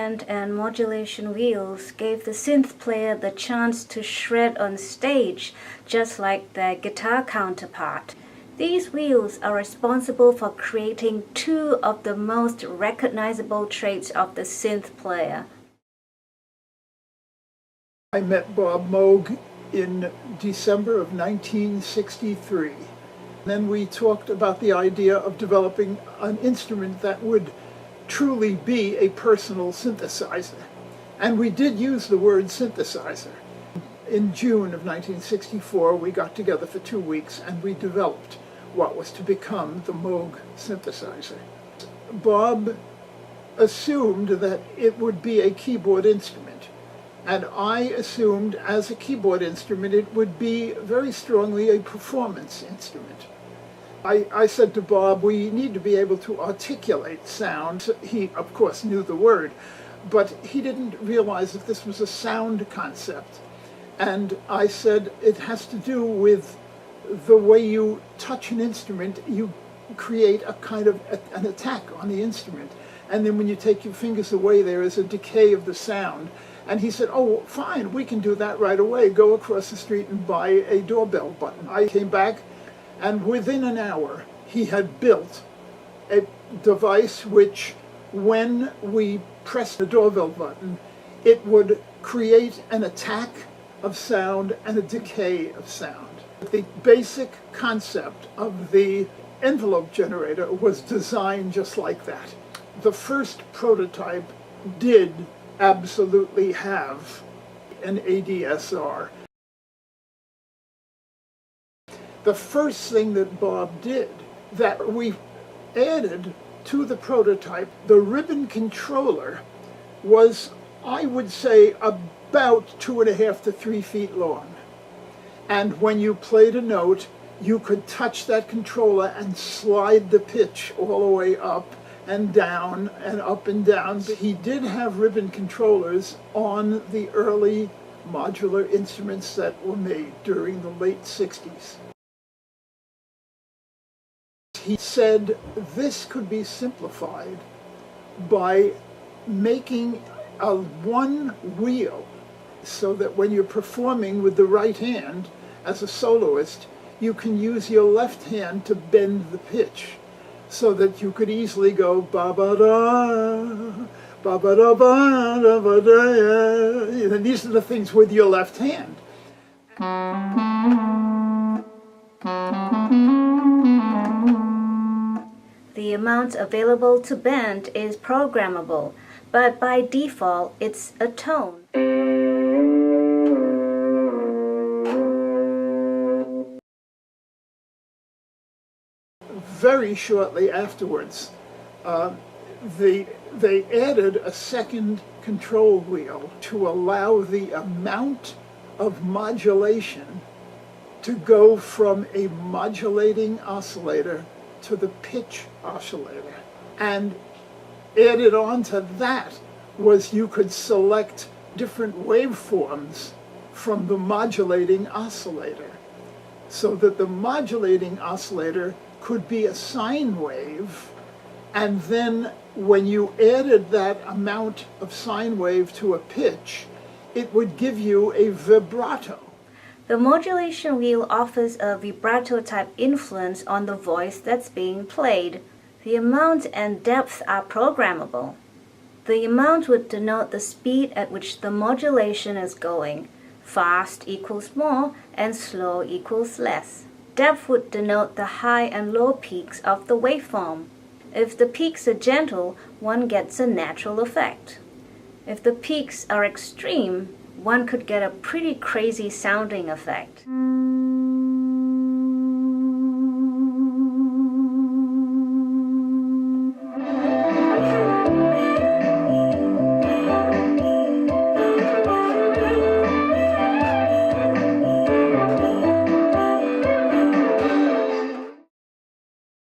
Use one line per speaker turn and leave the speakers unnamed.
bend and modulation wheels gave the synth player the chance to shred on stage, just like their guitar counterpart. These wheels are responsible for creating two of the most recognizable traits of the synth player.
I met Bob Moog in December of 1963. Then we talked about the idea of developing an instrument that would truly be a personal synthesizer. And we did use the word synthesizer. In June of 1964, we got together for 2 weeks and we developed what was to become the Moog synthesizer. Bob assumed that it would be a keyboard instrument. And I assumed as a keyboard instrument it would be very strongly a performance instrument. I said to Bob, we need to be able to articulate sound. He, of course, knew the word, but he didn't realize that this was a sound concept. And I said, it has to do with the way you touch an instrument. You create a kind of an attack on the instrument. And then when you take your fingers away, there is a decay of the sound. And he said, oh, fine, we can do that right away. Go across the street and buy a doorbell button. I came back, and within an hour, he had built a device which, when we pressed the doorbell button, it would create an attack of sound and a decay of sound. The basic concept of the envelope generator was designed just like that. The first prototype did absolutely have an ADSR. The first thing that Bob did, that we added to the prototype, the ribbon controller was, I would say, about 2.5 to 3 feet long. And when you played a note, you could touch that controller and slide the pitch all the way up and down and up and down. He did have ribbon controllers on the early modular instruments that were made during the late 60s. He said this could be simplified by making a one wheel so that when you're performing with the right hand as a soloist, you can use your left hand to bend the pitch so that you could easily go ba-ba-da, ba-ba-da-ba, da-ba-da. And these are the things with your left hand.
The amount available to bend is programmable, but by default it's a tone.
Very shortly afterwards, they added a second control wheel to allow the amount of modulation to go from a modulating oscillator to the pitch oscillator. And added on to that was you could select different waveforms from the modulating oscillator, so that the modulating oscillator could be a sine wave, and then when you added that amount of sine wave to a pitch, it would give you a vibrato.
The modulation wheel offers a vibrato type influence on the voice that's being played. The amount and depth are programmable. The amount would denote the speed at which the modulation is going. Fast equals more and slow equals less. Depth would denote the high and low peaks of the waveform. If the peaks are gentle, one gets a natural effect. If the peaks are extreme, one could get a pretty crazy sounding effect.